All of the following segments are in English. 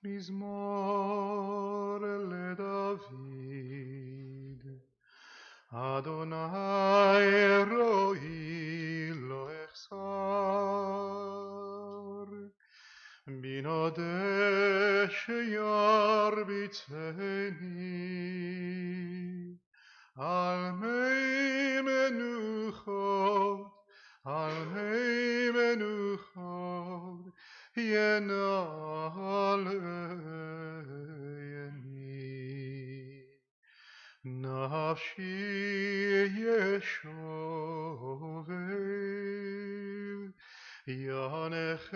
מזמור לדוד. אדוני רואי לא אחסר, בנודה שירביצני, על מי מנוחות, על מי מנוחות ינעלני. נפשי ישובל, ינחני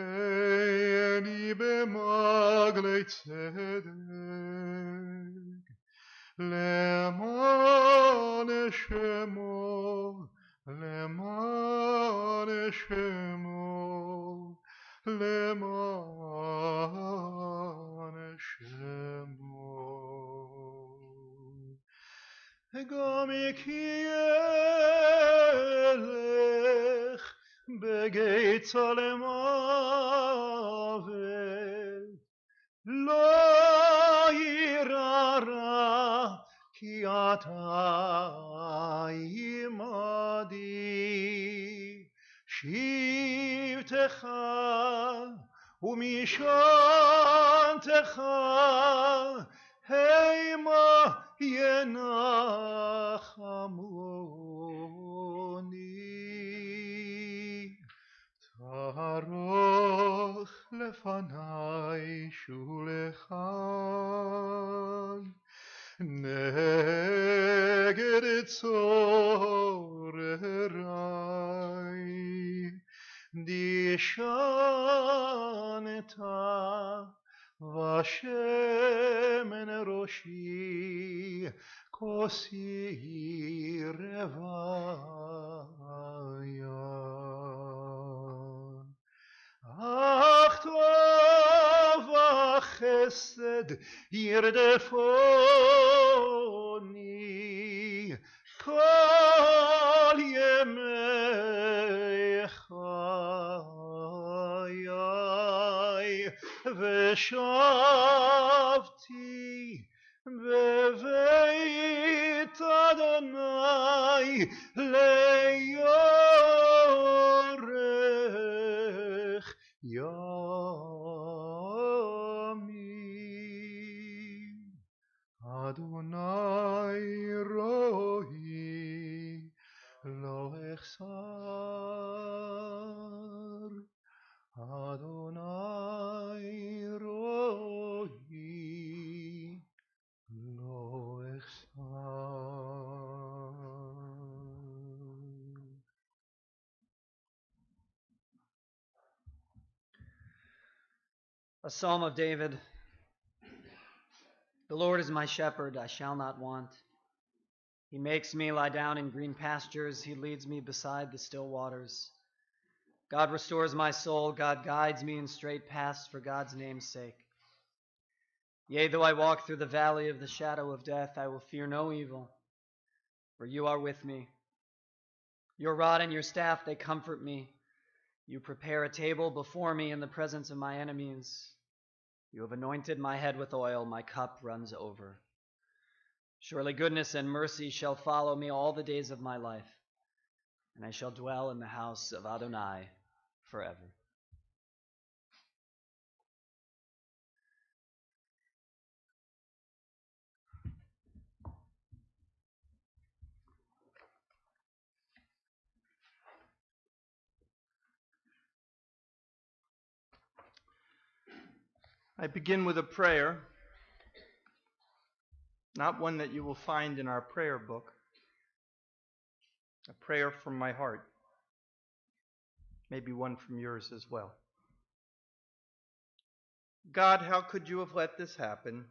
במגלי צדק, למען שמו, למען שמו, למען שמו. גם כי אלך בגיצה למוות, לא יירא רע, כי אתה עמדי. שבטך ומשענתך המה ינחמוני. תערוך לפני שולחן נגד צורריי, דשנת ושמן ראשי, כוסי רוויה. אך טוב וחסד ירדפוני כל ימי חיי, ושבתי בבית אדוני לאורך ימים. אדוני רואי לא אחסר, אדוני רואי לא אחסר. A Psalm of David. The Lord is my shepherd, I shall not want. He makes me lie down in green pastures. He leads me beside the still waters. God restores my soul. God guides me in straight paths for God's name's sake. Yea, though I walk through the valley of the shadow of death, I will fear no evil, for you are with me. Your rod and your staff, they comfort me. You prepare a table before me in the presence of my enemies. You have anointed my head with oil, my cup runs over. Surely goodness and mercy shall follow me all the days of my life, and I shall dwell in the house of Adonai forever. I begin with a prayer, not one that you will find in our prayer book, a prayer from my heart, maybe one from yours as well. God, how could you have let this happen?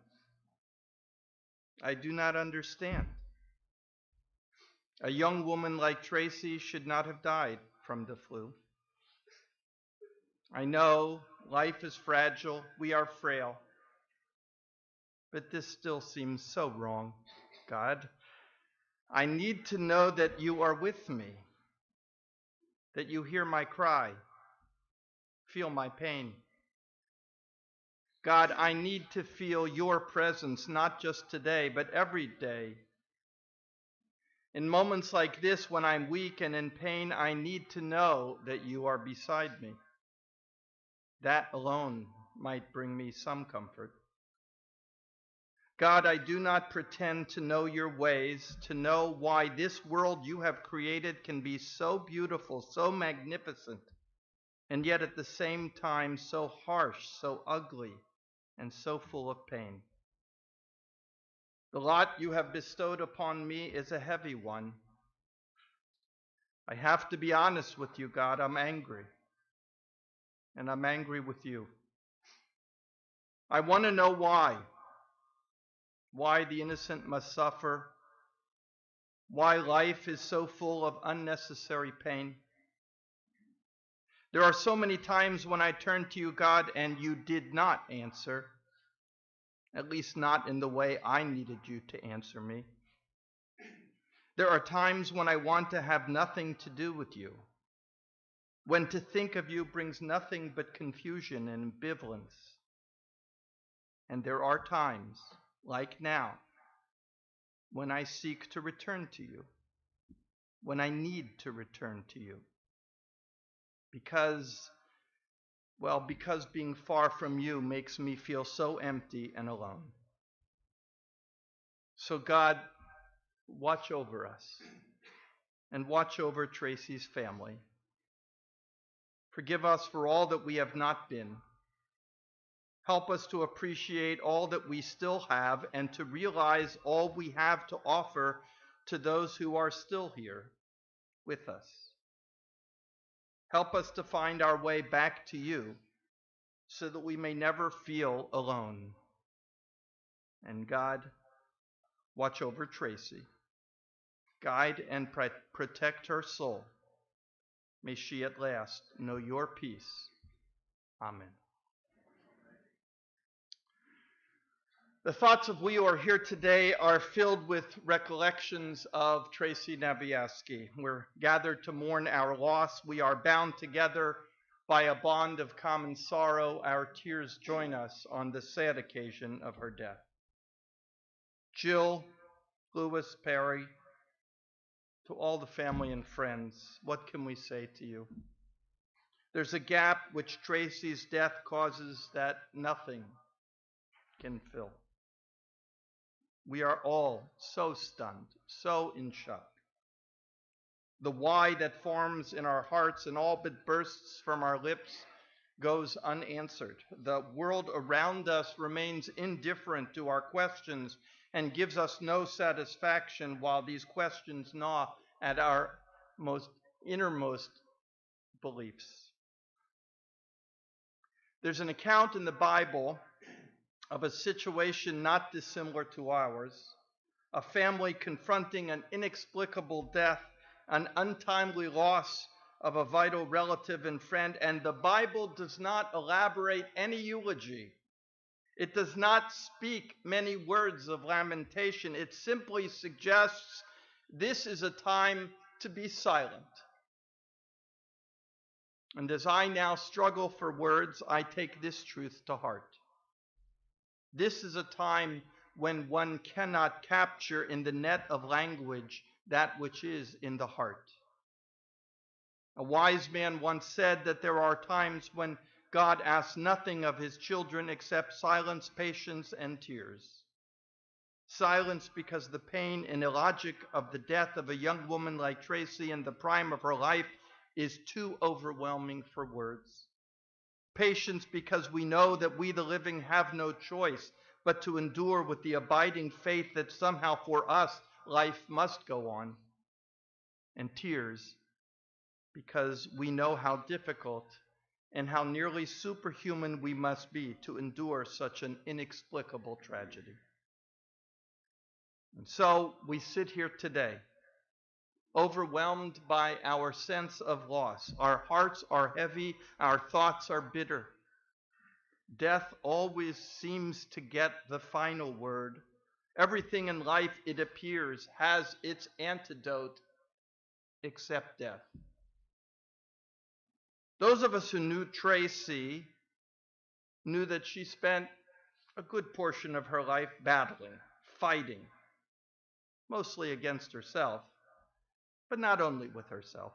I do not understand. A young woman like Tracy should not have died from the flu. I know life is fragile, we are frail, but this still seems so wrong, God. I need to know that you are with me, that you hear my cry, feel my pain. God, I need to feel your presence, not just today, but every day. In moments like this, when I'm weak and in pain, I need to know that you are beside me. That alone might bring me some comfort. God, I do not pretend to know your ways, to know why this world you have created can be so beautiful, so magnificent, and yet at the same time so harsh, so ugly, and so full of pain. The lot you have bestowed upon me is a heavy one. I have to be honest with you, God, I'm angry. And I'm angry with you. I want to know why. Why the innocent must suffer. Why life is so full of unnecessary pain. There are so many times when I turned to you, God, and you did not answer. At least not in the way I needed you to answer me. There are times when I want to have nothing to do with you. When to think of you brings nothing but confusion and ambivalence. And there are times, like now, when I seek to return to you, when I need to return to you. Because being far from you makes me feel so empty and alone. So God, watch over us and watch over Tracy's family. Forgive us for all that we have not been. Help us to appreciate all that we still have and to realize all we have to offer to those who are still here with us. Help us to find our way back to you so that we may never feel alone. And God, watch over Tracy. Guide and protect her soul. May she at last know your peace. Amen. The thoughts of we who are here today are filled with recollections of Tracy Naviasky. We're gathered to mourn our loss. We are bound together by a bond of common sorrow. Our tears join us on the sad occasion of her death. Jill, Louis, Perry, to all the family and friends, what can we say to you? There's a gap which Tracy's death causes that nothing can fill. We are all so stunned, so in shock. The why that forms in our hearts and all but bursts from our lips goes unanswered. The world around us remains indifferent to our questions and gives us no satisfaction while these questions gnaw at our innermost beliefs. There's an account in the Bible of a situation not dissimilar to ours, a family confronting an inexplicable death, an untimely loss of a vital relative and friend, and the Bible does not elaborate any eulogy. It does not speak many words of lamentation. It simply suggests this is a time to be silent. And as I now struggle for words, I take this truth to heart. This is a time when one cannot capture in the net of language that which is in the heart. A wise man once said that there are times when God asks nothing of his children except silence, patience, and tears. Silence because the pain and illogic of the death of a young woman like Tracy in the prime of her life is too overwhelming for words. Patience because we know that we the living have no choice but to endure with the abiding faith that somehow for us life must go on. And tears because we know how difficult and how nearly superhuman we must be to endure such an inexplicable tragedy. And so we sit here today, overwhelmed by our sense of loss. Our hearts are heavy, our thoughts are bitter. Death always seems to get the final word. Everything in life, it appears, has its antidote except death. Those of us who knew Tracy knew that she spent a good portion of her life battling, fighting, mostly against herself, but not only with herself.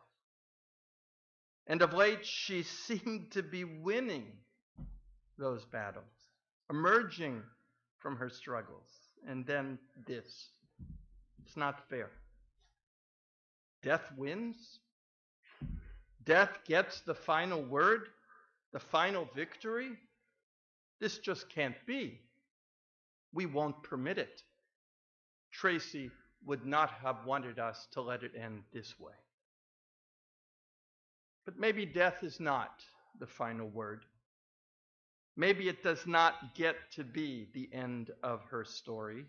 And of late, she seemed to be winning those battles, emerging from her struggles. And then this. It's not fair. Death wins. Death gets the final word, the final victory. This just can't be. We won't permit it. Tracy would not have wanted us to let it end this way. But maybe death is not the final word. Maybe it does not get to be the end of her story.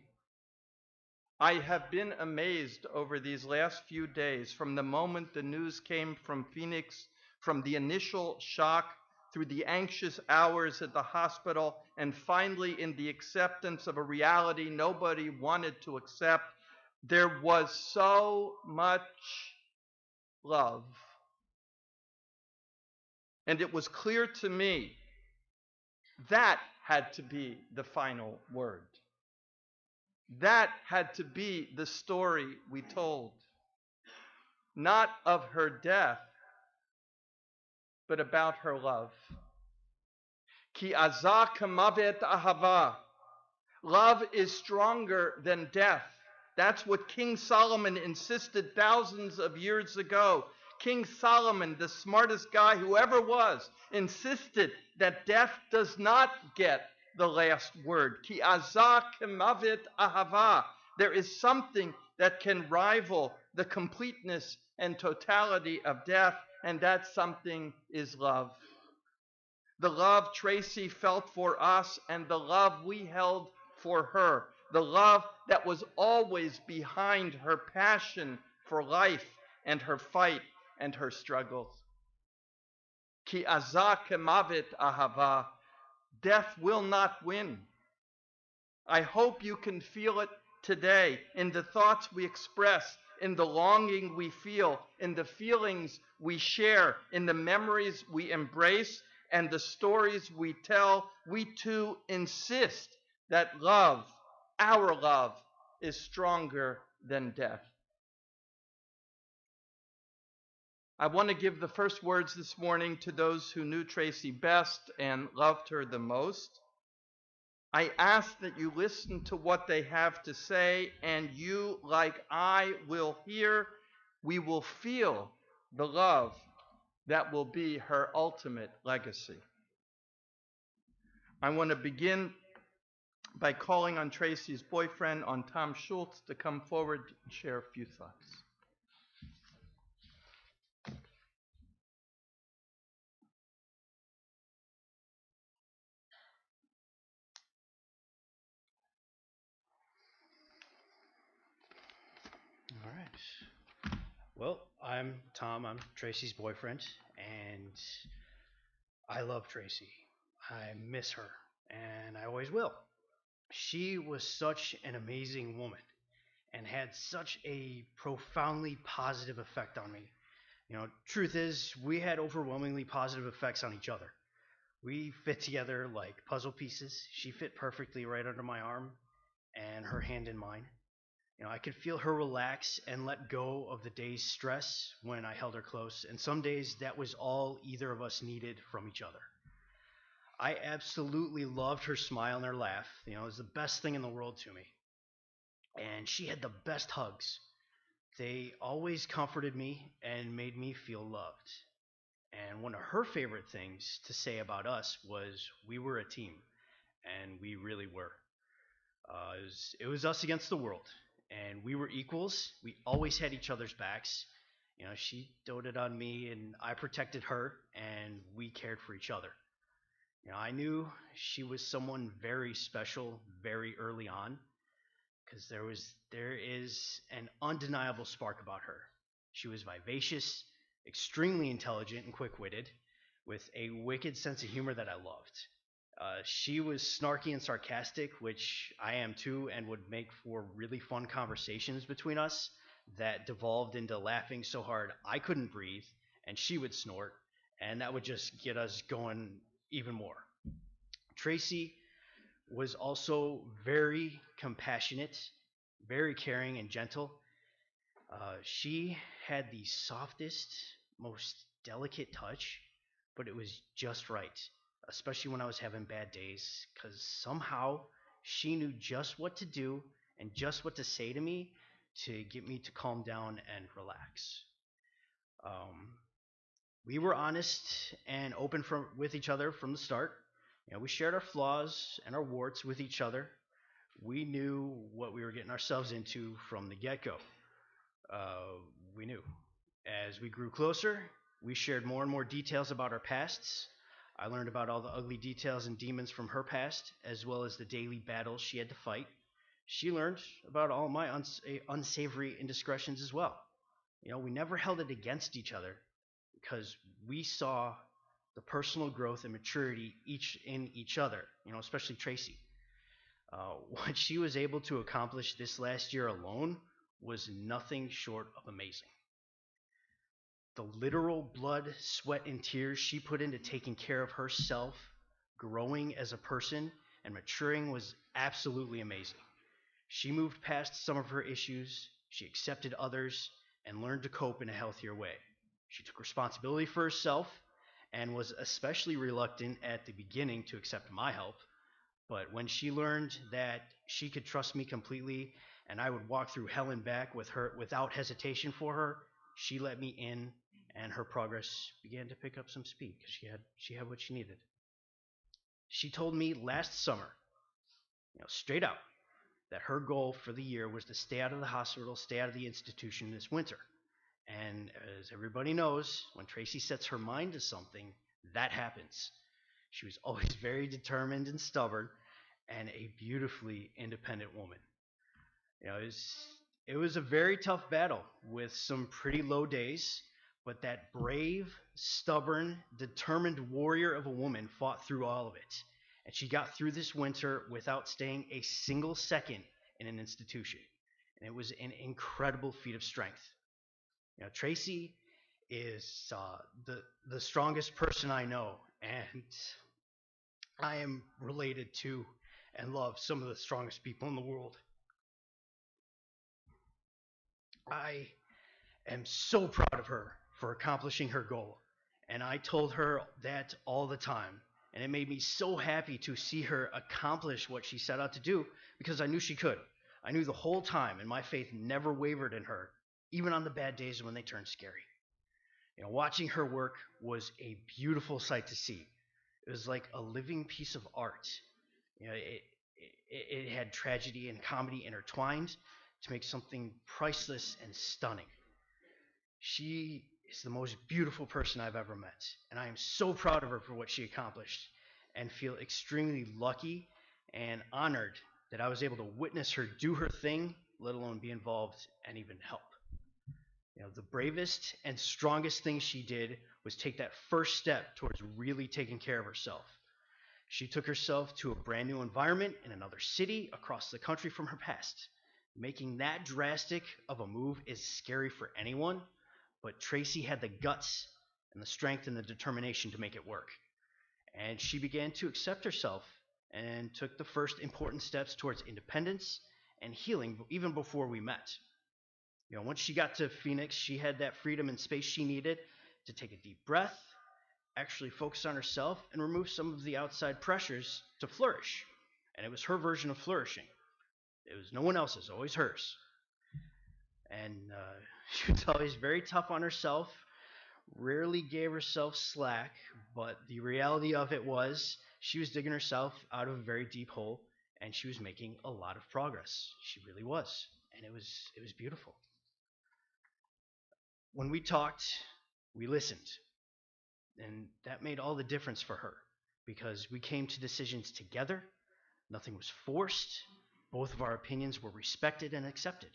I have been amazed over these last few days, from the moment the news came from Phoenix, from the initial shock, through the anxious hours at the hospital, and finally in the acceptance of a reality nobody wanted to accept. There was so much love. And it was clear to me that had to be the final word. That had to be the story we told. Not of her death, but about her love. Ki azah kamavet ahava. Love is stronger than death. That's what King Solomon insisted thousands of years ago. King Solomon, the smartest guy who ever was, insisted that death does not get the last word. Ki azah kamavet ahava. There is something that can rival the completeness and totality of death, and that something is love. The love Tracy felt for us and the love we held for her. The love that was always behind her passion for life and her fight and her struggles. Ki azah kemavet ahava. Death will not win. I hope you can feel it today in the thoughts we express, in the longing we feel, in the feelings we share, in the memories we embrace, and the stories we tell. We too insist that love, our love, is stronger than death. I want to give the first words this morning to those who knew Tracy best and loved her the most. I ask that you listen to what they have to say, and you, like I, will hear, we will feel the love that will be her ultimate legacy. I want to begin by calling on Tracy's boyfriend, on Tom Schultz, to come forward and share a few thoughts. All right. Well, I'm Tom. I'm Tracy's boyfriend, and I love Tracy. I miss her, and I always will. She was such an amazing woman and had such a profoundly positive effect on me. Truth is, we had overwhelmingly positive effects on each other. We fit together like puzzle pieces. She fit perfectly right under my arm and her hand in mine. I could feel her relax and let go of the day's stress when I held her close, and some days that was all either of us needed from each other. I absolutely loved her smile and her laugh. It was the best thing in the world to me. And she had the best hugs. They always comforted me and made me feel loved. And one of her favorite things to say about us was we were a team, and we really were. It was us against the world. And we were equals. We always had each other's backs. She doted on me, and I protected her, and we cared for each other. I knew she was someone very special very early on, because there is an undeniable spark about her. She was vivacious, extremely intelligent and quick-witted, with a wicked sense of humor that I loved. She was snarky and sarcastic, which I am too, and would make for really fun conversations between us that devolved into laughing so hard I couldn't breathe, and she would snort, and that would just get us going even more. Tracy was also very compassionate, very caring and gentle. She had the softest, most delicate touch, but it was just right, especially when I was having bad days, because somehow she knew just what to do and just what to say to me to get me to calm down and relax. Um, we were honest and open with each other from the start. We shared our flaws and our warts with each other. We knew what we were getting ourselves into from the get-go. We knew. As we grew closer, we shared more and more details about our pasts. I learned about all the ugly details and demons from her past, as well as the daily battles she had to fight. She learned about all my unsavory indiscretions as well. We never held it against each other because we saw the personal growth and maturity in each other, especially Tracy. What she was able to accomplish this last year alone was nothing short of amazing. The literal blood, sweat, and tears she put into taking care of herself, growing as a person, and maturing was absolutely amazing. She moved past some of her issues, she accepted others, and learned to cope in a healthier way. She took responsibility for herself and was especially reluctant at the beginning to accept my help. But when she learned that she could trust me completely and I would walk through hell and back with her without hesitation for her, she let me in, and her progress began to pick up some speed because she had what she needed. She told me last summer, straight out, that her goal for the year was to stay out of the hospital, stay out of the institution this winter. And as everybody knows, when Tracy sets her mind to something, that happens. She was always very determined and stubborn, and a beautifully independent woman. It was a very tough battle with some pretty low days, but that brave, stubborn, determined warrior of a woman fought through all of it. And she got through this winter without staying a single second in an institution. And it was an incredible feat of strength. Tracy is the strongest person I know, and I am related to and love some of the strongest people in the world. I am so proud of her for accomplishing her goal, and I told her that all the time. And it made me so happy to see her accomplish what she set out to do because I knew she could. I knew the whole time, and my faith never wavered in her, even on the bad days when they turned scary. Watching her work was a beautiful sight to see. It was like a living piece of art. It had tragedy and comedy intertwined to make something priceless and stunning. She is the most beautiful person I've ever met, and I am so proud of her for what she accomplished and feel extremely lucky and honored that I was able to witness her do her thing, let alone be involved and even help. The bravest and strongest thing she did was take that first step towards really taking care of herself. She took herself to a brand new environment in another city across the country from her past. Making that drastic of a move is scary for anyone, but Tracy had the guts and the strength and the determination to make it work. And she began to accept herself and took the first important steps towards independence and healing even before we met. Once she got to Phoenix, she had that freedom and space she needed to take a deep breath, actually focus on herself, and remove some of the outside pressures to flourish. And it was her version of flourishing. It was no one else's, always hers. And she was always very tough on herself, rarely gave herself slack, but the reality of it was she was digging herself out of a very deep hole, and she was making a lot of progress. She really was, and it was beautiful. When we talked, we listened, and that made all the difference for her because we came to decisions together. Nothing was forced. Both of our opinions were respected and accepted.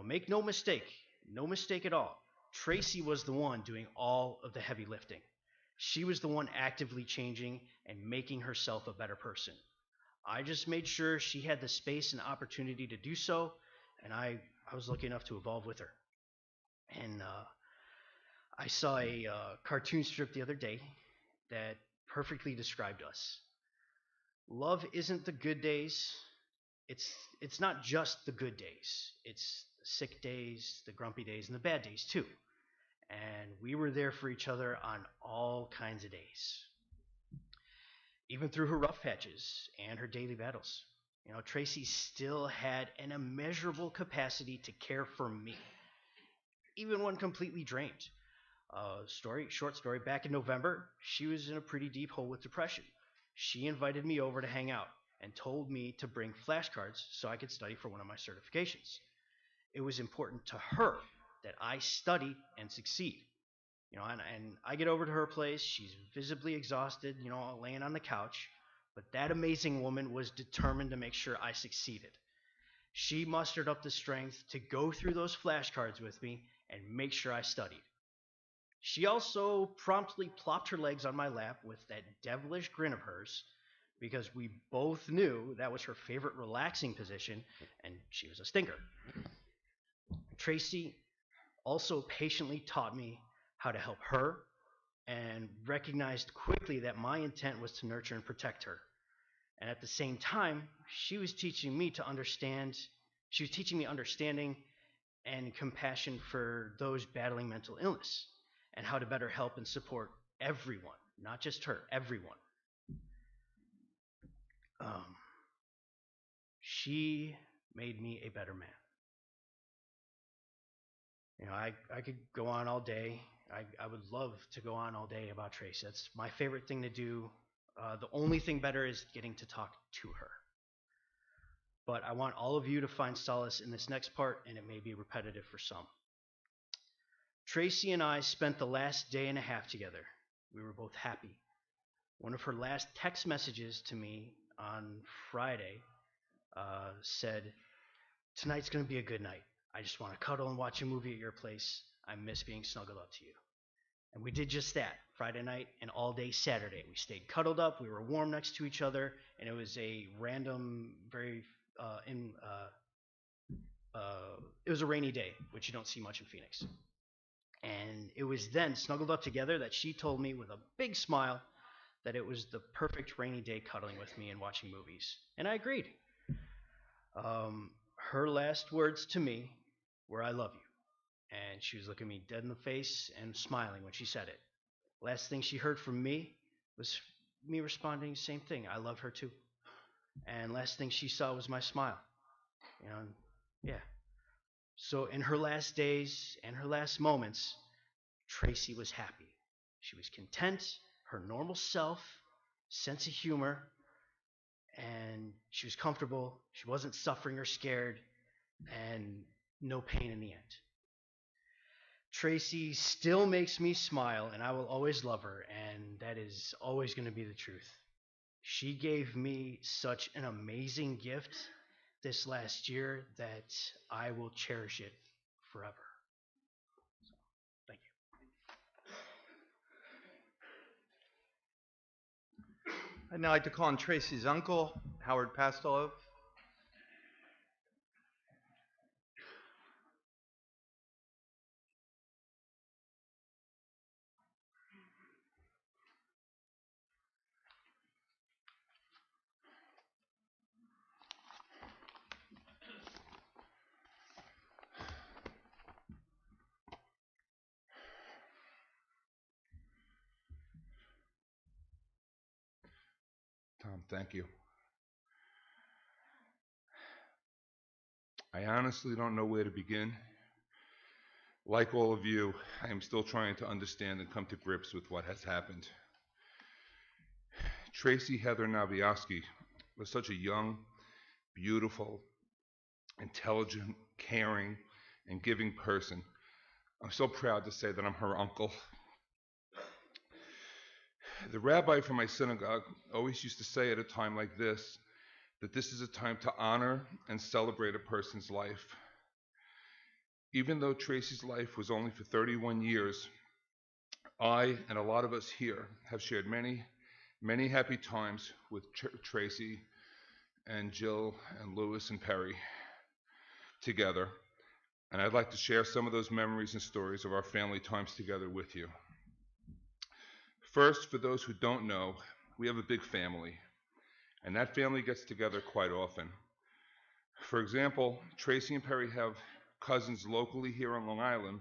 Make no mistake at all. Tracy was the one doing all of the heavy lifting. She was the one actively changing and making herself a better person. I just made sure she had the space and opportunity to do so, and I was lucky enough to evolve with her. And I saw a cartoon strip the other day that perfectly described us. love isn't the good days. It's not just the good days. It's the sick days, the grumpy days, and the bad days too. And we were there for each other on all kinds of days, even through her rough patches and her daily battles. Tracy still had an immeasurable capacity to care for me, even when completely drained. Short story, back in November, she was in a pretty deep hole with depression. She invited me over to hang out and told me to bring flashcards so I could study for one of my certifications. It was important to her that I study and succeed. And I get over to her place. She's visibly exhausted, laying on the couch. But that amazing woman was determined to make sure I succeeded. She mustered up the strength to go through those flashcards with me and make sure I studied. She also promptly plopped her legs on my lap with that devilish grin of hers, because we both knew that was her favorite relaxing position, and she was a stinker. Tracy also patiently taught me how to help her, and recognized quickly that my intent was to nurture and protect her. And at the same time, she was teaching me understanding and compassion for those battling mental illness, and how to better help and support everyone, not just her, everyone. She made me a better man. I could go on all day. I would love to go on all day about Tracy. That's my favorite thing to do. The only thing better is getting to talk to her. But I want all of you to find solace in this next part, and it may be repetitive for some. Tracy and I spent the last day and a half together. We were both happy. One of her last text messages to me on Friday said, "Tonight's going to be a good night. I just want to cuddle and watch a movie at your place. I miss being snuggled up to you." And we did just that Friday night and all day Saturday. We stayed cuddled up. We were warm next to each other, and it was a random, it was a rainy day, which you don't see much in Phoenix. And it was then, snuggled up together, that she told me with a big smile that it was the perfect rainy day cuddling with me and watching movies. And I agreed. Her last words to me were, "I love you." And she was looking me dead in the face and smiling when she said it. Last thing she heard from me was me responding, same thing, "I love her too." And last thing she saw was my smile. Yeah. So in her last days and her last moments, Tracy was happy. She was content, her normal self, sense of humor, and she was comfortable. She wasn't suffering or scared, and no pain in the end. Tracy still makes me smile, and I will always love her, and that is always going to be the truth. She gave me such an amazing gift this last year that I will cherish it forever. So, thank you. I'd now like to call on Tracy's uncle, Howard Pastolo. Tom, thank you. I honestly don't know where to begin. Like all of you, I am still trying to understand and come to grips with what has happened. Tracy Heather Naviasky was such a young, beautiful, intelligent, caring, and giving person. I'm so proud to say that I'm her uncle. The rabbi from my synagogue always used to say at a time like this that this is a time to honor and celebrate a person's life. Even though Tracy's life was only for 31 years, I and a lot of us here have shared many, many happy times with Tracy and Jill and Louis and Perry together. And I'd like to share some of those memories and stories of our family times together with you. First, for those who don't know, we have a big family. and that family gets together quite often. For example, Tracy and Perry have cousins locally here on Long Island,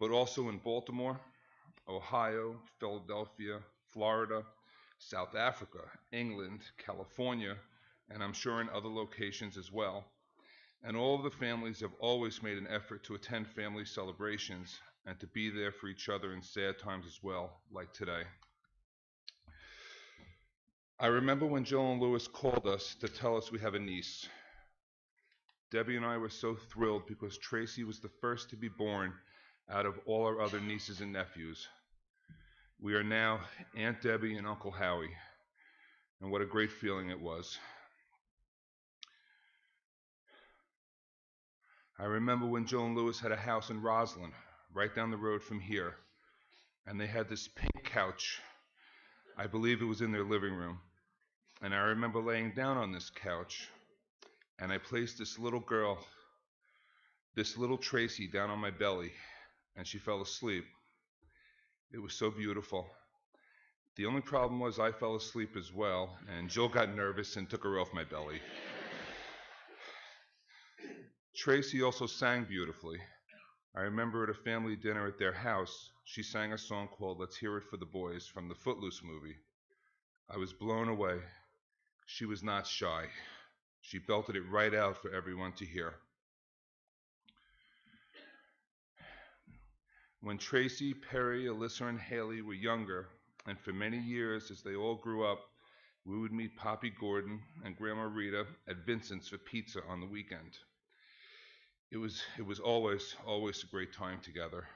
but also in Baltimore, Ohio, Philadelphia, Florida, South Africa, England, California, and I'm sure in other locations as well. And all of the families have always made an effort to attend family celebrations and to be there for each other in sad times as well, like today. I remember when Joel and Lewis called us to tell us we have a niece. Debbie and I were so thrilled because Tracy was the first to be born out of all our other nieces and nephews. We are now Aunt Debbie and Uncle Howie, and what a great feeling it was. I remember when Joel and Lewis had a house in Roslyn, right down the road from here, and they had this pink couch. I believe it was in their living room, and I remember laying down on this couch, and I placed this little girl, this little Tracy, down on my belly, and she fell asleep. It was so beautiful. The only problem was I fell asleep as well, and Jill got nervous and took her off my belly. Tracy also sang beautifully. I remember at a family dinner at their house, she sang a song called "Let's Hear It for the Boys" from the Footloose movie. I was blown away. She was not shy. She belted it right out for everyone to hear. When Tracy, Perry, Alyssa, and Haley were younger, and for many years as they all grew up, we would meet Poppy Gordon and Grandma Rita at Vincent's for pizza on the weekend. It was always a great time together.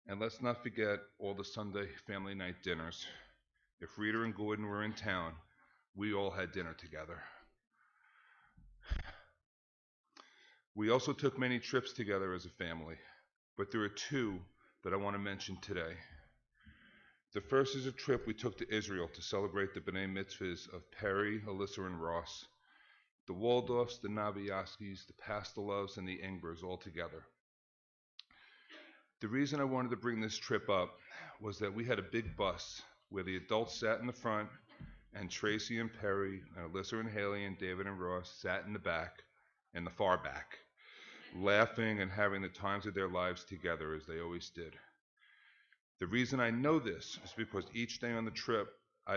And let's not forget all the Sunday family night dinners. If Rita and Gordon were in town, we all had dinner together. We also took many trips together as a family, but there are two that I want to mention today. The first is a trip we took to Israel to celebrate the B'nai Mitzvahs of Perry, Alyssa, and Ross, the Waldorfs, the Naviaskys, the Pastelovs, and the Ingbers all together. The reason I wanted to bring this trip up was that we had a big bus where the adults sat in the front and Tracy and Perry and Alyssa and Haley and David and Ross sat in the back, in the far back, laughing and having the times of their lives together as they always did. The reason I know this is because each day on the trip, I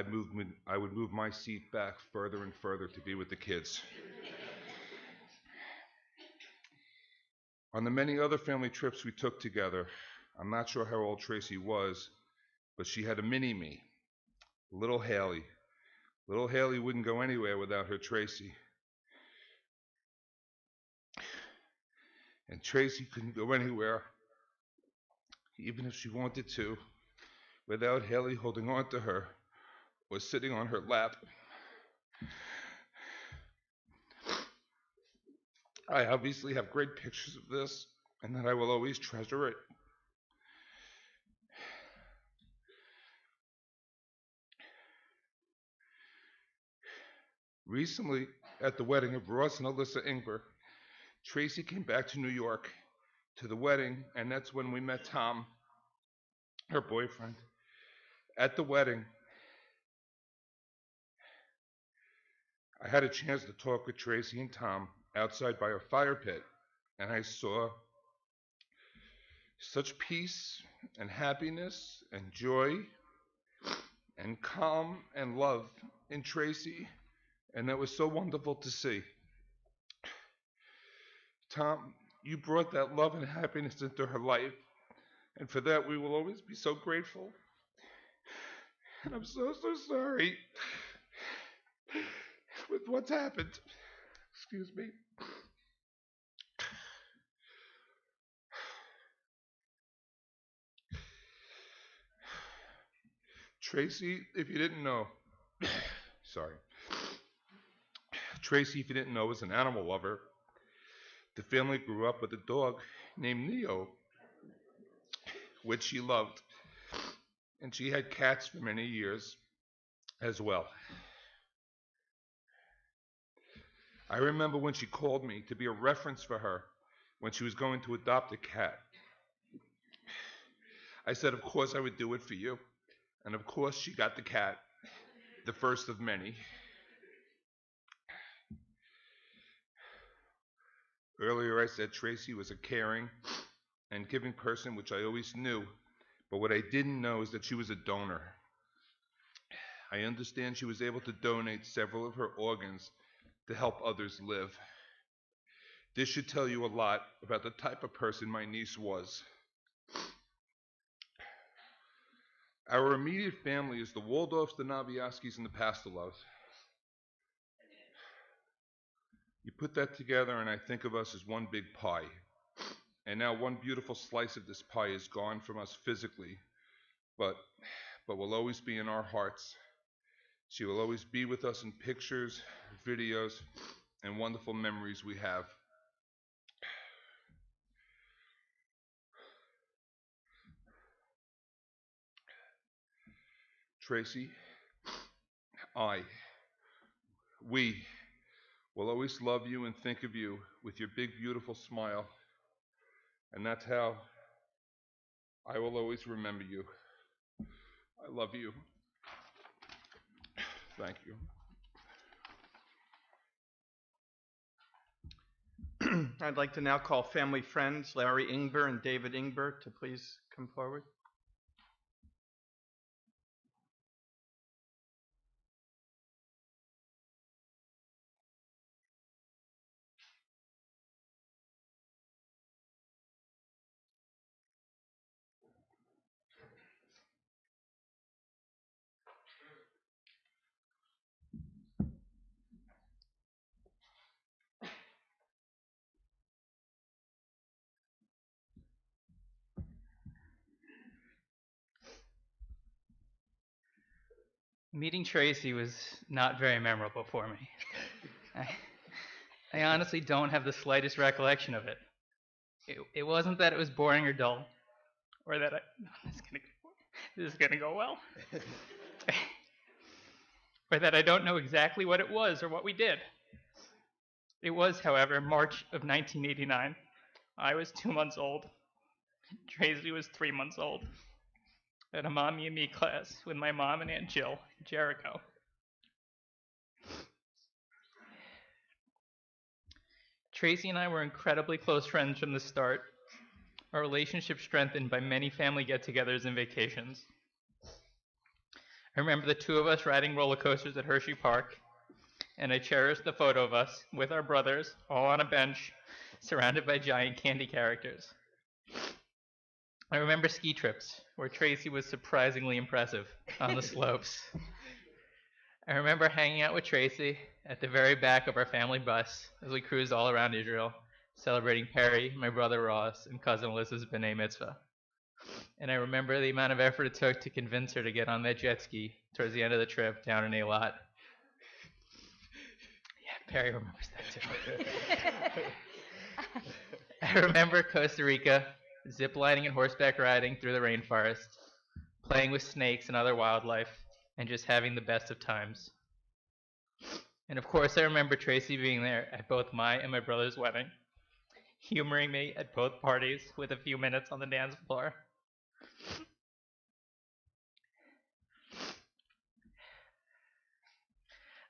would move my seat back further and further to be with the kids. On the many other family trips we took together, I'm not sure how old Tracy was, but she had a mini-me, little Haley. Little Haley wouldn't go anywhere without her Tracy. And Tracy couldn't go anywhere, even if she wanted to, without Haley holding on to her or sitting on her lap. I obviously have great pictures of this, and that I will always treasure it. Recently, at the wedding of Ross and Alyssa Ingber, Tracy came back to New York to the wedding, and that's when we met Tom, her boyfriend. At the wedding, I had a chance to talk with Tracy and Tom outside by a fire pit, and I saw such peace and happiness and joy and calm and love in Tracy, and that was so wonderful to see. Tom, you brought that love and happiness into her life, and for that we will always be so grateful. And I'm so sorry with what's happened. Excuse me. Tracy, if you didn't know, sorry. Tracy, if you didn't know, was an animal lover. The family grew up with a dog named Neo, which she loved. And she had cats for many years as well. I remember when she called me to be a reference for her when she was going to adopt a cat. I said, of course I would do it for you. And of course she got the cat. the first of many. Earlier I said Tracy was a caring and giving person, which I always knew, but what I didn't know is that she was a donor. I understand she was able to donate several of her organs to help others live. This should tell you a lot about the type of person my niece was. Our immediate family is the Waldorfs, the Naviaskys, and the Pastelovs. You put that together and I think of us as one big pie. And now one beautiful slice of this pie is gone from us physically, but will always be in our hearts. She will always be with us in pictures, videos, and wonderful memories we have. Tracy, we will always love you and think of you with your big, beautiful smile. And that's how I will always remember you. I love you. Thank you. I'd like to now call family friends Larry Ingber and David Ingber to please come forward. Meeting Tracy was not very memorable for me. I honestly don't have the slightest recollection of it. It wasn't that it was boring or dull, or that this is gonna go well, or that I don't know exactly what it was or what we did. It was, however, March of 1989. I was 2 months old. Tracy was 3 months old. At a Mommy and Me class with my mom and Aunt Jill in Jericho. Tracy and I were incredibly close friends from the start. Our relationship strengthened by many family get-togethers and vacations. I remember the two of us riding roller coasters at Hershey Park, and I cherish the photo of us with our brothers, all on a bench, surrounded by giant candy characters. I remember ski trips, where Tracy was surprisingly impressive on the slopes. I remember hanging out with Tracy at the very back of our family bus as we cruised all around Israel, celebrating Perry, my brother Ross, and cousin Alyssa's B'nai Mitzvah. And I remember the amount of effort it took to convince her to get on that jet ski towards the end of the trip down in Eilat. Yeah, Perry remembers that too. I remember Costa Rica, ziplining and horseback riding through the rainforest, playing with snakes and other wildlife, and just having the best of times. And of course I remember Tracy being there at both my and my brother's wedding, humoring me at both parties with a few minutes on the dance floor.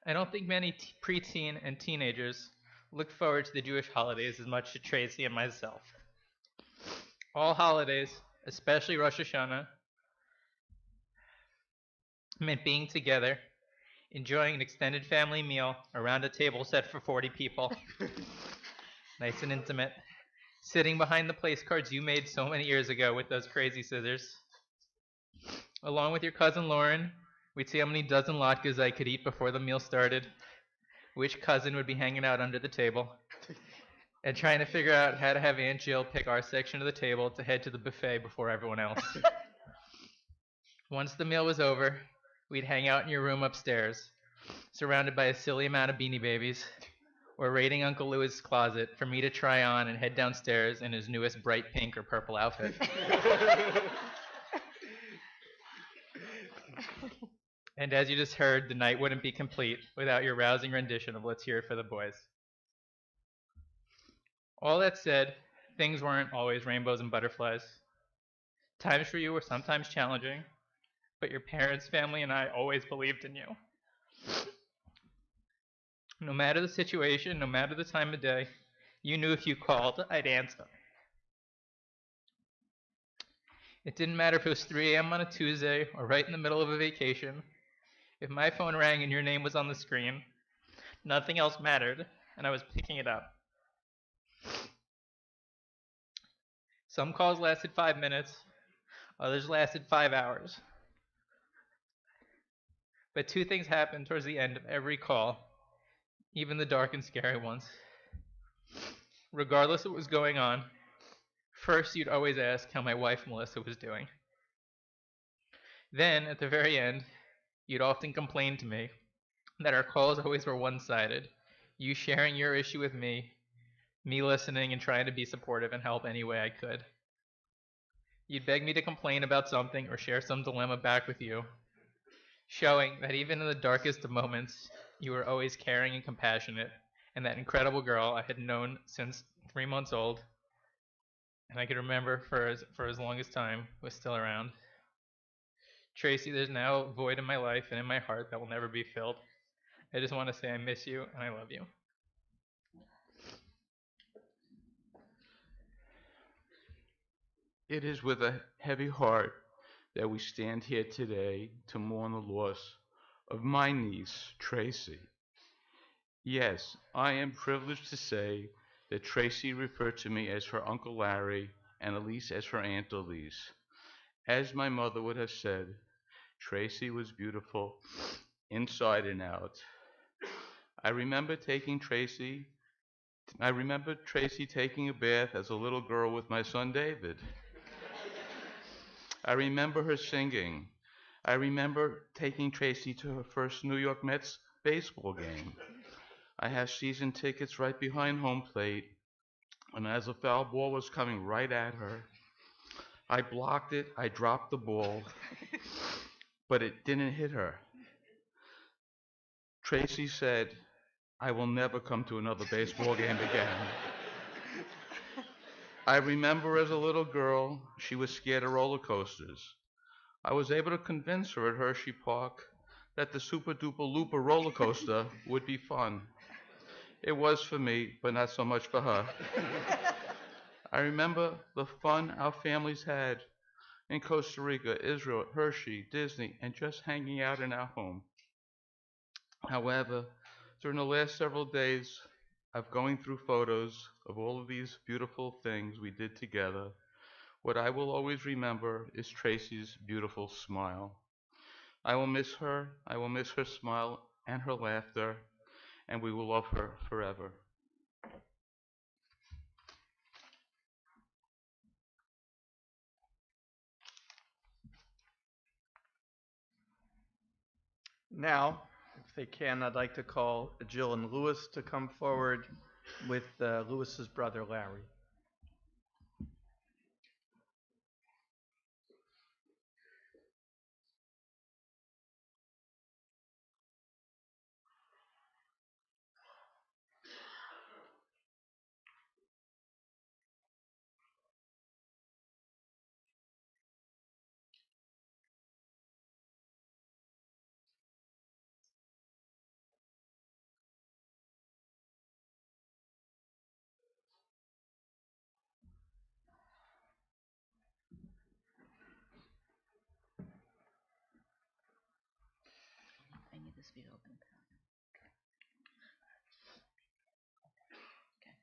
I don't think many preteen and teenagers look forward to the Jewish holidays as much as Tracy and myself. All holidays, especially Rosh Hashanah, meant being together, enjoying an extended family meal around a table set for 40 people, nice and intimate, sitting behind the place cards you made so many years ago with those crazy scissors. Along with your cousin Lauren, we'd see how many dozen latkes I could eat before the meal started, which cousin would be hanging out under the table, and trying to figure out how to have Aunt Jill pick our section of the table to head to the buffet before everyone else. Once the meal was over, we'd hang out in your room upstairs, surrounded by a silly amount of Beanie Babies, or raiding Uncle Louis' closet for me to try on and head downstairs in his newest bright pink or purple outfit. And as you just heard, the night wouldn't be complete without your rousing rendition of Let's Hear It for the Boys. All that said, things weren't always rainbows and butterflies. Times for you were sometimes challenging, but your parents, family, and I always believed in you. No matter the situation, no matter the time of day, you knew if you called, I'd answer. It didn't matter if it was 3 a.m. on a Tuesday or right in the middle of a vacation. If my phone rang and your name was on the screen, nothing else mattered, and I was picking it up. Some calls lasted 5 minutes, others lasted 5 hours. But two things happened towards the end of every call, even the dark and scary ones. Regardless of what was going on, first you'd always ask how my wife Melissa was doing. Then, at the very end, you'd often complain to me that our calls always were one-sided, you sharing your issue with me listening and trying to be supportive and help any way I could. You'd beg me to complain about something or share some dilemma back with you, showing that even in the darkest of moments, you were always caring and compassionate, and that incredible girl I had known since 3 months old, and I could remember for as long as time, was still around. Tracy, there's now a void in my life and in my heart that will never be filled. I just want to say I miss you and I love you. It is with a heavy heart that we stand here today to mourn the loss of my niece, Tracy. Yes, I am privileged to say that Tracy referred to me as her Uncle Larry and Elise as her Aunt Elise. As my mother would have said, Tracy was beautiful inside and out. I remember Tracy taking a bath as a little girl with my son David. I remember her singing. I remember taking Tracy to her first New York Mets baseball game. I have season tickets right behind home plate, and as a foul ball was coming right at her, I blocked it, I dropped the ball, but it didn't hit her. Tracy said, I will never come to another baseball game again. I remember as a little girl, she was scared of roller coasters. I was able to convince her at Hershey Park that the Super Duper Looper roller coaster would be fun. It was for me, but not so much for her. I remember the fun our families had in Costa Rica, Israel, Hershey, Disney, and just hanging out in our home. However, during the last several days of going through photos of all of these beautiful things we did together, what I will always remember is Tracy's beautiful smile. I will miss her smile and her laughter, and we will love her forever. Now, if they can, I'd like to call Jill and Louis to come forward with Louis's brother, Larry. I need this video open. Okay.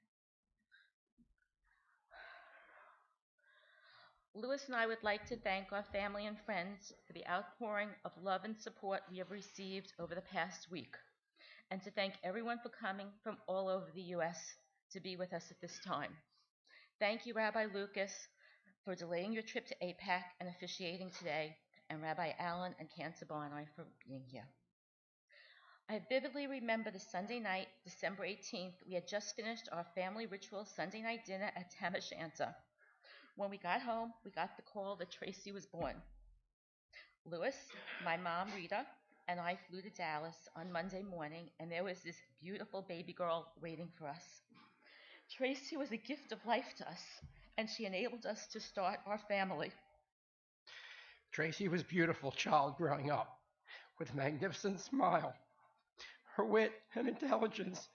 Louis and I would like to thank our family and friends for the outpouring of love and support we have received over the past week, and to thank everyone for coming from all over the U.S. to be with us at this time. Thank you, Rabbi Lucas, for delaying your trip to APAC and officiating today, and Rabbi Allen and Cantor Barney for being here. I vividly remember the Sunday night, December 18th, we had just finished our family ritual Sunday night dinner at Tam O'Shanter. When we got home, we got the call that Tracy was born. Louis, my mom Rita, and I flew to Dallas on Monday morning, and there was this beautiful baby girl waiting for us. Tracy was a gift of life to us, and she enabled us to start our family. Tracy was a beautiful child growing up, with a magnificent smile Her wit and intelligence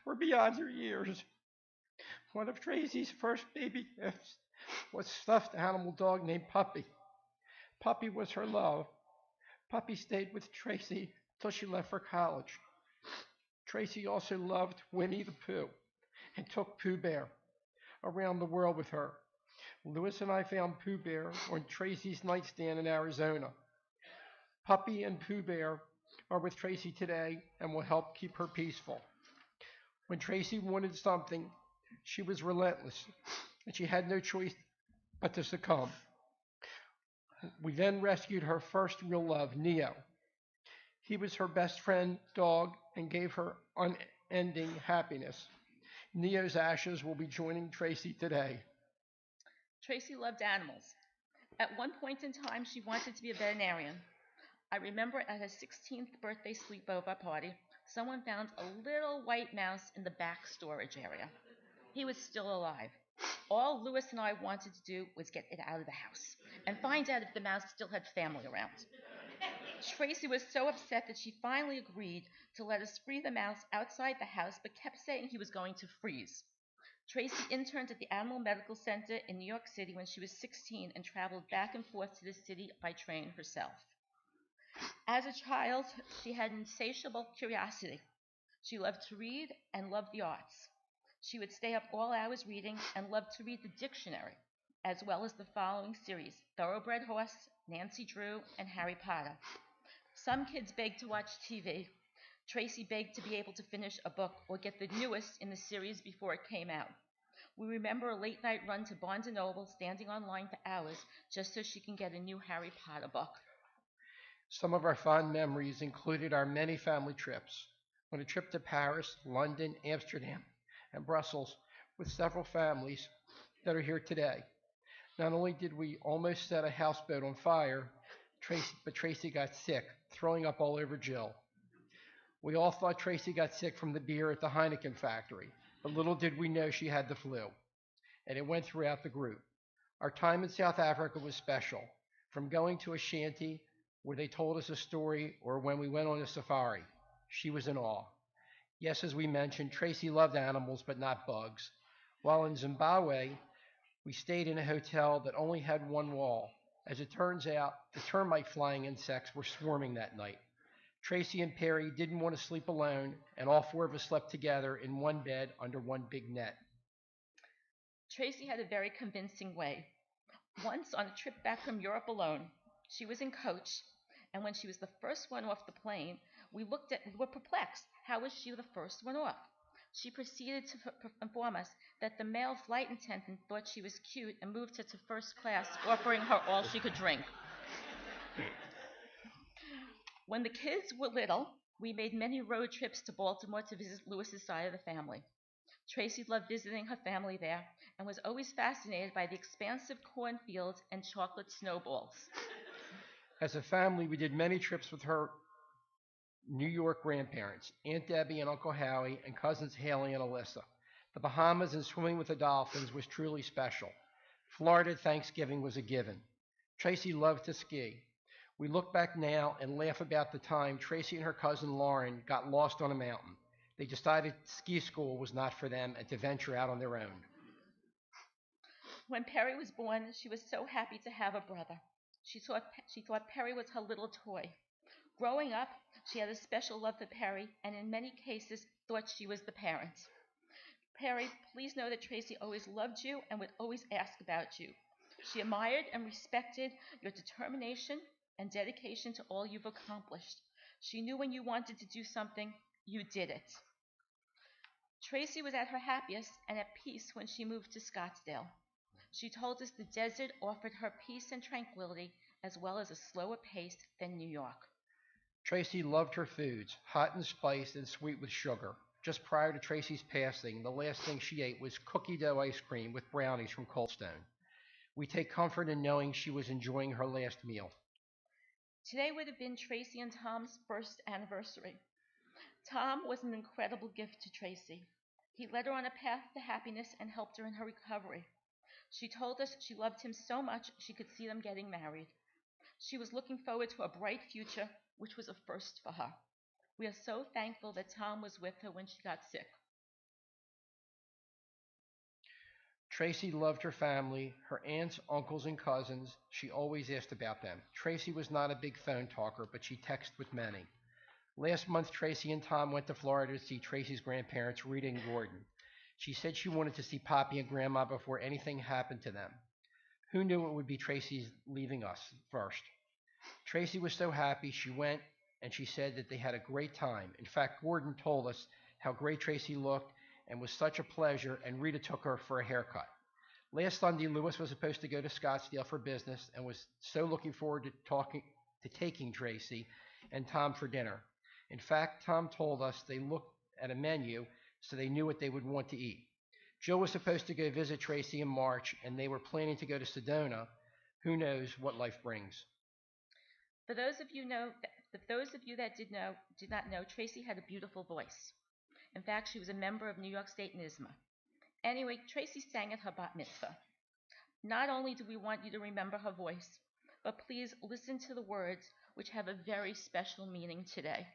were beyond her years. One of Tracy's first baby gifts was a stuffed animal dog named Puppy. Puppy was her love. Puppy stayed with Tracy till she left for college. Tracy also loved Winnie the Pooh and took Pooh Bear around the world with her. Lewis and I found Pooh Bear on Tracy's nightstand in Arizona. Puppy and Pooh Bear are with Tracy today and will help keep her peaceful. When Tracy wanted something, she was relentless, and she had no choice but to succumb. We then rescued her first real love, Neo. He was her best friend dog and gave her unending happiness. Neo's ashes will be joining Tracy today. Tracy loved animals. At one point in time, she wanted to be a veterinarian. I remember at her 16th birthday sleepover party, someone found a little white mouse in the back storage area. He was still alive. All Lewis and I wanted to do was get it out of the house and find out if the mouse still had family around. Tracy was so upset that she finally agreed to let us free the mouse outside the house, but kept saying he was going to freeze. Tracy interned at the Animal Medical Center in New York City when she was 16 and traveled back and forth to the city by train herself. As a child, she had insatiable curiosity. She loved to read and loved the arts. She would stay up all hours reading and loved to read the dictionary, as well as the following series: Thoroughbred Horse, Nancy Drew, and Harry Potter. Some kids begged to watch TV. Tracy begged to be able to finish a book or get the newest in the series before it came out. We remember a late-night run to Barnes & Noble, standing online for hours just so she can get a new Harry Potter book. Some of our fond memories included our many family trips. On a trip to Paris, London, Amsterdam, and Brussels with several families that are here today. Not only did we almost set a houseboat on fire, but Tracy got sick, throwing up all over Jill. We all thought Tracy got sick from the beer at the Heineken factory, but little did we know she had the flu, and it went throughout the group. Our time in South Africa was special, from going to a shanty where they told us a story or when we went on a safari. She was in awe. Yes, as we mentioned, Tracy loved animals but not bugs. While in Zimbabwe, we stayed in a hotel that only had one wall. As it turns out, the termite flying insects were swarming that night. Tracy and Perry didn't want to sleep alone, and all four of us slept together in one bed under one big net. Tracy had a very convincing way. Once on a trip back from Europe alone, she was in coach, and when she was the first one off the plane, we were perplexed. How was she the first one off? She proceeded to inform us that the male flight attendant thought she was cute and moved her to first class, offering her all she could drink. When the kids were little, we made many road trips to Baltimore to visit Lewis's side of the family. Tracy loved visiting her family there and was always fascinated by the expansive cornfields and chocolate snowballs. As a family, we did many trips with her New York grandparents, Aunt Debbie and Uncle Howie, and cousins Haley and Alyssa. The Bahamas and swimming with the dolphins was truly special. Florida Thanksgiving was a given. Tracy loved to ski. We look back now and laugh about the time Tracy and her cousin Lauren got lost on a mountain. They decided ski school was not for them and to venture out on their own. When Perry was born, she was so happy to have a brother. She thought Perry was her little toy. Growing up, she had a special love for Perry, and in many cases thought she was the parent. Perry, please know that Tracy always loved you and would always ask about you. She admired and respected your determination and dedication to all you've accomplished. She knew when you wanted to do something, you did it. Tracy was at her happiest and at peace when she moved to Scottsdale. She told us the desert offered her peace and tranquility, as well as a slower pace than New York. Tracy loved her foods, hot and spiced and sweet with sugar. Just prior to Tracy's passing, the last thing she ate was cookie dough ice cream with brownies from Cold Stone. We take comfort in knowing she was enjoying her last meal. Today would have been Tracy and Tom's first anniversary. Tom was an incredible gift to Tracy. He led her on a path to happiness and helped her in her recovery. She told us she loved him so much she could see them getting married. She was looking forward to a bright future, which was a first for her. We are so thankful that Tom was with her when she got sick. Tracy loved her family, her aunts, uncles, and cousins. She always asked about them. Tracy was not a big phone talker, but she texted with many. Last month, Tracy and Tom went to Florida to see Tracy's grandparents, Rita and Gordon. She said she wanted to see Poppy and Grandma before anything happened to them. Who knew it would be Tracy's leaving us first? Tracy was so happy she went, and she said that they had a great time. In fact, Gordon told us how great Tracy looked and was such a pleasure, and Rita took her for a haircut. Last Sunday, Lewis was supposed to go to Scottsdale for business and was so looking forward to taking Tracy and Tom for dinner. In fact, Tom told us they looked at a menu so they knew what they would want to eat. Jill was supposed to go visit Tracy in March, and they were planning to go to Sedona. Who knows what life brings? For those of you that did not know, Tracy had a beautiful voice. In fact, she was a member of New York State NYSSMA. Anyway, Tracy sang at her bat mitzvah. Not only do we want you to remember her voice, but please listen to the words, which have a very special meaning today.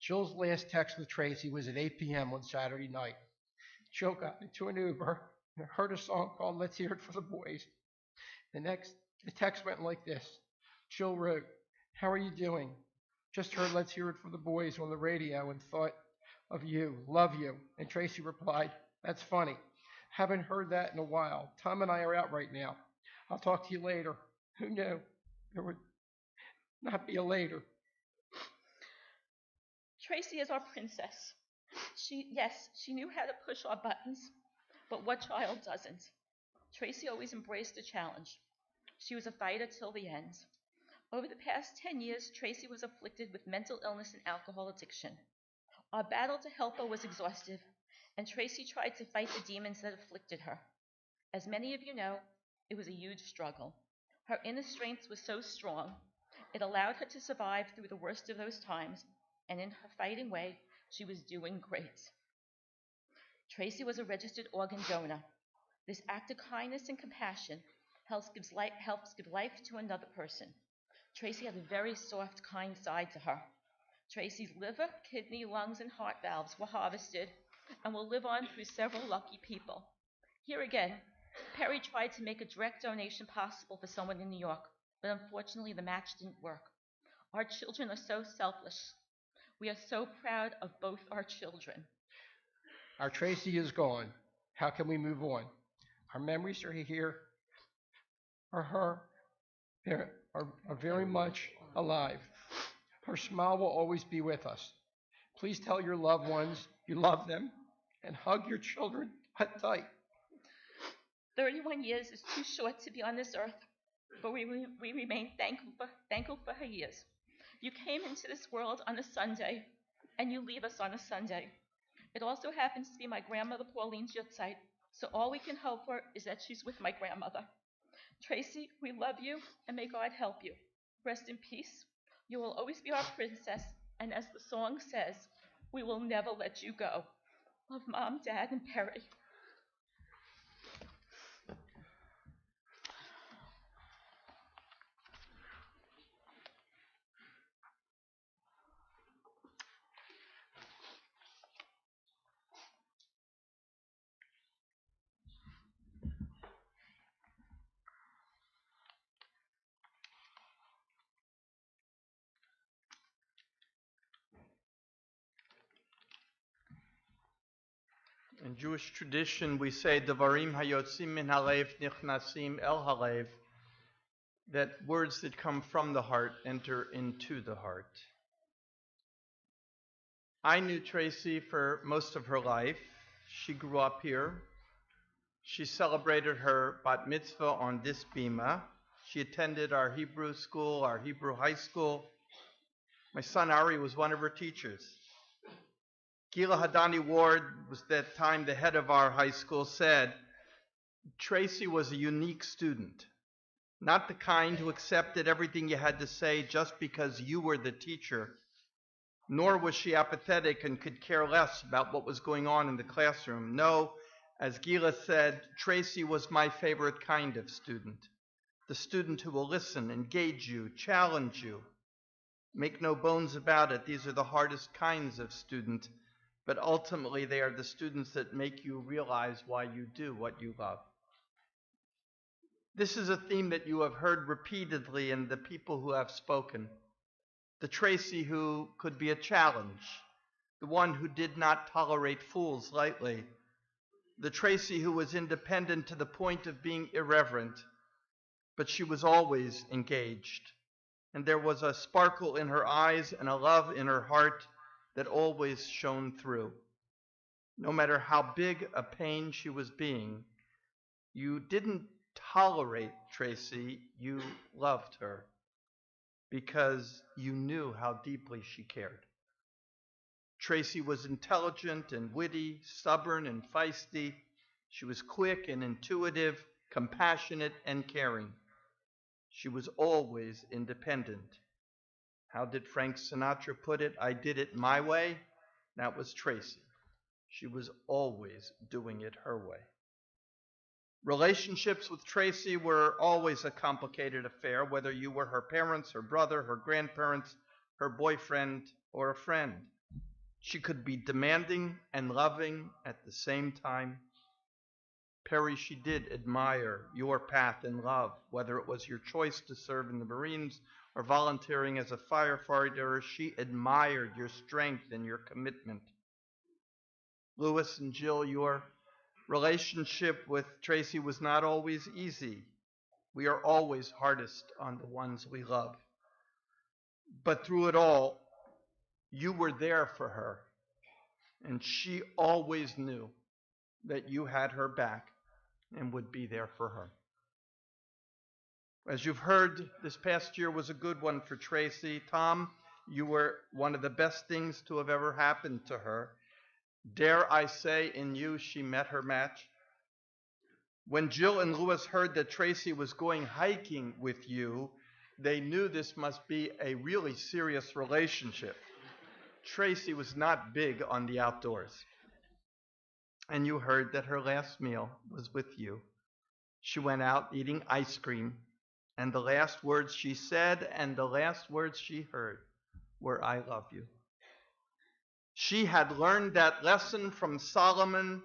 Jill's last text with Tracy was at 8 p.m. on Saturday night. Jill got into an Uber and heard a song called Let's Hear It for the Boys. The text went like this. Jill wrote, "How are you doing? Just heard Let's Hear It for the Boys on the radio and thought of you. Love you." And Tracy replied, "That's funny. Haven't heard that in a while. Tom and I are out right now. I'll talk to you later." Who knew there would not be a later? Tracy is our princess. She knew how to push our buttons, but what child doesn't? Tracy always embraced a challenge. She was a fighter till the end. Over the past 10 years, Tracy was afflicted with mental illness and alcohol addiction. Our battle to help her was exhaustive, and Tracy tried to fight the demons that afflicted her. As many of you know, it was a huge struggle. Her inner strength was so strong, it allowed her to survive through the worst of those times, and in her fighting way, she was doing great. Tracy was a registered organ donor. This act of kindness and compassion helps give life to another person. Tracy had a very soft, kind side to her. Tracy's liver, kidney, lungs, and heart valves were harvested and will live on through several lucky people. Here again, Perry tried to make a direct donation possible for someone in New York, but unfortunately the match didn't work. Our children are so selfless. We are so proud of both our children. Our Tracy is gone. How can we move on? Our memories are here, are very much alive. Her smile will always be with us. Please tell your loved ones you love them and hug your children tight. 31 years is too short to be on this earth, but we remain thankful for her years. You came into this world on a Sunday, and you leave us on a Sunday. It also happens to be my grandmother Pauline's yahrzeit, so all we can hope for is that she's with my grandmother. Tracy, we love you, and may God help you. Rest in peace. You will always be our princess, and as the song says, we will never let you go. Love, Mom, Dad, and Perry. In Jewish tradition, we say, Devarim hayotzim min halev nichnasim el halev, that words that come from the heart enter into the heart. I knew Tracy for most of her life. She grew up here. She celebrated her bat mitzvah on this bima. She attended our Hebrew school, our Hebrew high school. My son Ari was one of her teachers. Gila Hadani Ward was that time the head of our high school, said Tracy was a unique student, not the kind who accepted everything you had to say just because you were the teacher, nor was she apathetic and could care less about what was going on in the classroom. No, as Gila said, Tracy was my favorite kind of student, the student who will listen, engage you, challenge you. Make no bones about it, these are the hardest kinds of student, but ultimately they are the students that make you realize why you do what you love. This is a theme that you have heard repeatedly in the people who have spoken. The Tracy who could be a challenge, the one who did not tolerate fools lightly, the Tracy who was independent to the point of being irreverent, but she was always engaged, and there was a sparkle in her eyes and a love in her heart that always shone through. No matter how big a pain she was being, you didn't tolerate Tracy, you loved her because you knew how deeply she cared. Tracy was intelligent and witty, stubborn and feisty. She was quick and intuitive, compassionate and caring. She was always independent. How did Frank Sinatra put it? I did it my way. That was Tracy. She was always doing it her way. Relationships with Tracy were always a complicated affair, whether you were her parents, her brother, her grandparents, her boyfriend, or a friend. She could be demanding and loving at the same time. Perry, she did admire your path in love, whether it was your choice to serve in the Marines or volunteering as a firefighter. She admired your strength and your commitment. Louis and Jill, your relationship with Tracy was not always easy. We are always hardest on the ones we love. But through it all, you were there for her, and she always knew that you had her back and would be there for her. As you've heard, this past year was a good one for Tracy. Tom, you were one of the best things to have ever happened to her. Dare I say, in you, she met her match. When Jill and Louis heard that Tracy was going hiking with you, they knew this must be a really serious relationship. Tracy was not big on the outdoors. And you heard that her last meal was with you. She went out eating ice cream, and the last words she said and the last words she heard were, I love you. She had learned that lesson from Solomon,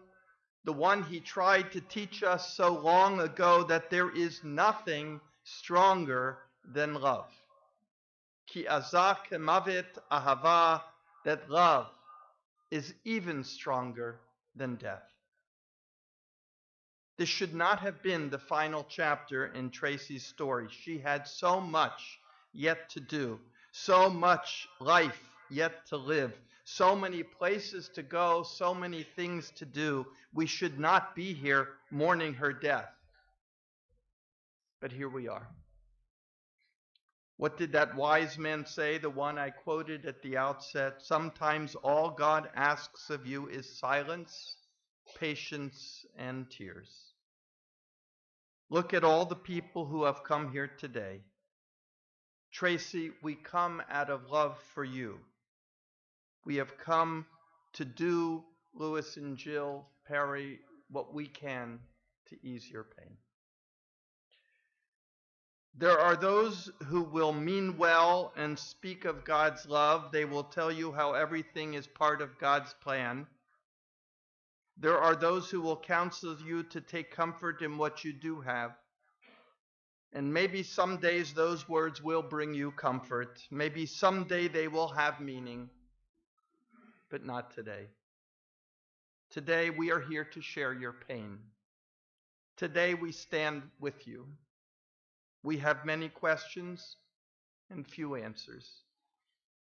the one he tried to teach us so long ago, that there is nothing stronger than love. Ki azah kemavet ahava, that love is even stronger than death. This should not have been the final chapter in Tracy's story. She had so much yet to do, so much life yet to live, so many places to go, so many things to do. We should not be here mourning her death. But here we are. What did that wise man say, the one I quoted at the outset? Sometimes all God asks of you is silence, patience, and tears. Look at all the people who have come here today. Tracy, we come out of love for you. We have come to do, Louis and Jill, Perry, what we can to ease your pain. There are those who will mean well and speak of God's love. They will tell you how everything is part of God's plan. There are those who will counsel you to take comfort in what you do have. And maybe some days those words will bring you comfort. Maybe someday they will have meaning, but not today. Today we are here to share your pain. Today we stand with you. We have many questions and few answers.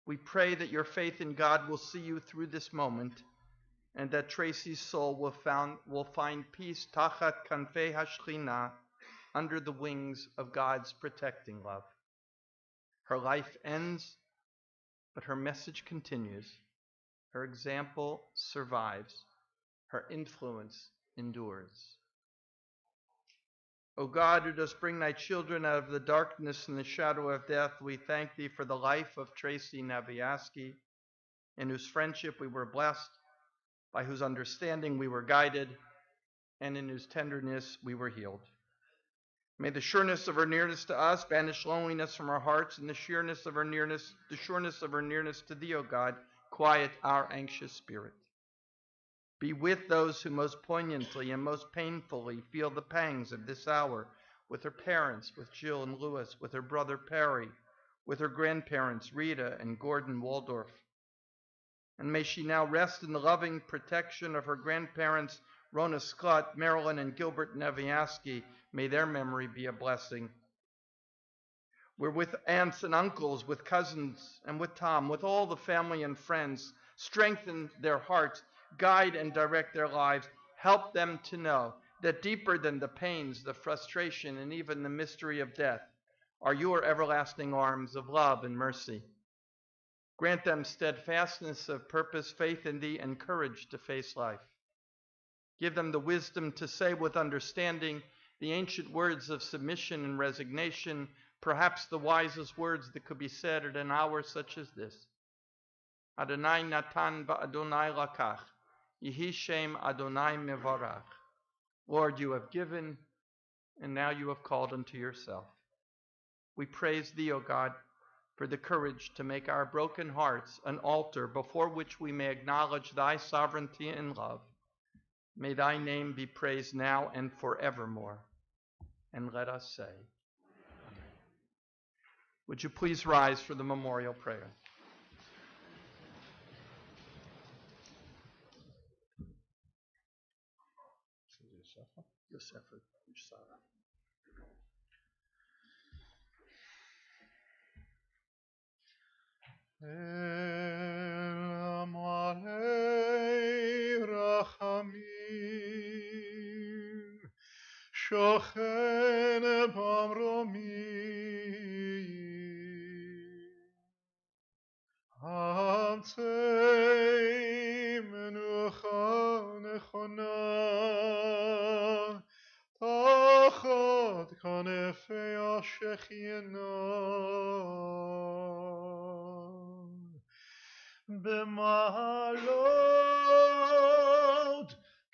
We pray that your faith in God will see you through this moment, and that Tracy's soul will find peace tachat kanfei hashchina, under the wings of God's protecting love. Her life ends, but her message continues. Her example survives. Her influence endures. O God, who dost bring thy children out of the darkness and the shadow of death, we thank thee for the life of Tracy Naviasky, in whose friendship we were blessed, by whose understanding we were guided, and in whose tenderness we were healed. May the sureness of her nearness to us banish loneliness from our hearts, and the sureness of her nearness to thee, O God, quiet our anxious spirit. Be with those who most poignantly and most painfully feel the pangs of this hour, with her parents, with Jill and Louis, with her brother Perry, with her grandparents Rita and Gordon Waldorf. And may she now rest in the loving protection of her grandparents Rona Scott, Marilyn, and Gilbert Naviasky. May their memory be a blessing. We're with aunts and uncles, with cousins, and with Tom, with all the family and friends. Strengthen their hearts, guide and direct their lives. Help them to know that deeper than the pains, the frustration, and even the mystery of death are your everlasting arms of love and mercy. Grant them steadfastness of purpose, faith in thee, and courage to face life. Give them the wisdom to say with understanding the ancient words of submission and resignation, perhaps the wisest words that could be said at an hour such as this. Adonai natan ba'adonai lakach, Yehi Shem Adonai mevarach. Lord, you have given, and now you have called unto yourself. We praise thee, O God, for the courage to make our broken hearts an altar before which we may acknowledge thy sovereignty and love. May thy name be praised now and forevermore. And let us say, Amen. Would you please rise for the memorial prayer? El Malei Rachamim Shochen Bamromim Hamtzei Menucha Nechona Tachat Kanefei Ashechina B'malot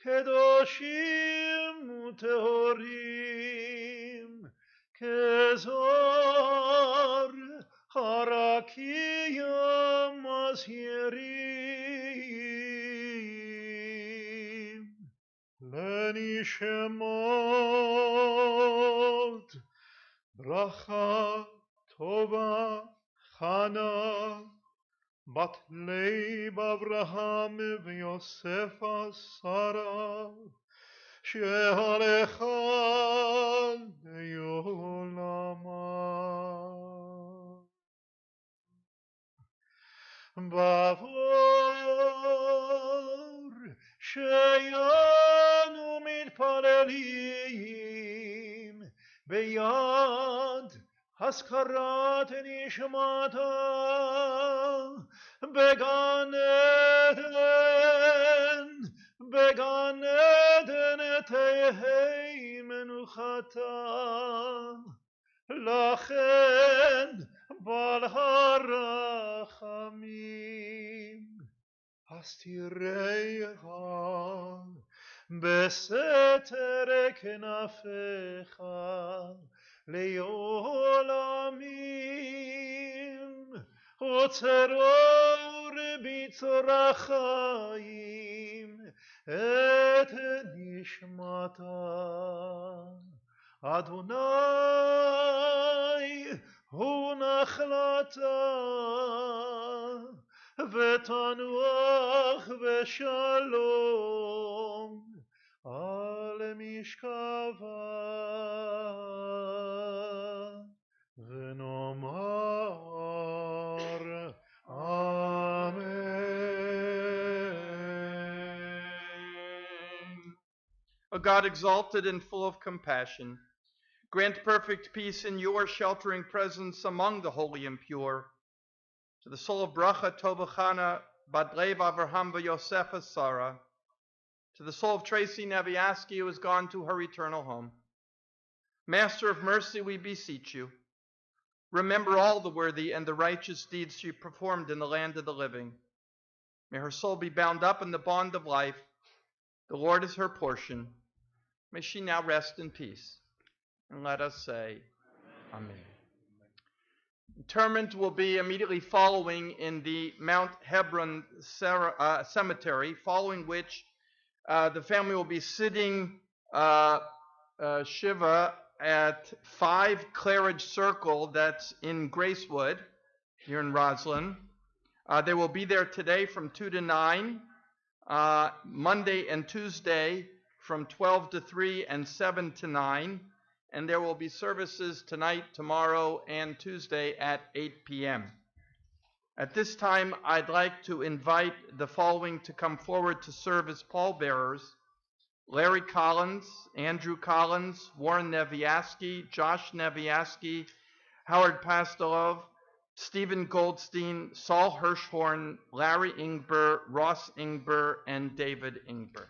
kedoshim utehorim kezor harakiyam mashirim lenishemot bracha tova chana Bat leib Avraham v'Yosef Sarah שהלכה לעולמה. בעבור שאנו מתפללים ביד הזכרת נשמתה בגן עדן תהי מנוחתה. לכן בעל הרחמים הסתירך בסתר כנפיך לעולמים, וצרור בצורה חיים את נשמתה. אדוני הוא נחלתה, ותנוח בשלום על משכבה. ונאמר Amen. O God, exalted and full of compassion, grant perfect peace in your sheltering presence among the holy and pure. To the soul of Bracha Tova Chana Badlev Avraham Yosef Sarah, to the soul of Tracy Naviasky who has gone to her eternal home. Master of mercy, we beseech you, remember all the worthy and the righteous deeds she performed in the land of the living. May her soul be bound up in the bond of life. The Lord is her portion. May she now rest in peace. And let us say, Amen. Interment will be immediately following in the Mount Hebron cemetery, following which the family will be sitting Shiva at 5 Claridge Circle, that's in Gracewood, here in Roslyn. They will be there today from 2 to 9, Monday and Tuesday from 12 to 3 and 7 to 9. And there will be services tonight, tomorrow, and Tuesday at 8 p.m. At this time, I'd like to invite the following to come forward to serve as pallbearers: Larry Collins, Andrew Collins, Warren Naviasky, Josh Naviasky, Howard Pastelov, Stephen Goldstein, Saul Hirschhorn, Larry Ingber, Ross Ingber, and David Ingber.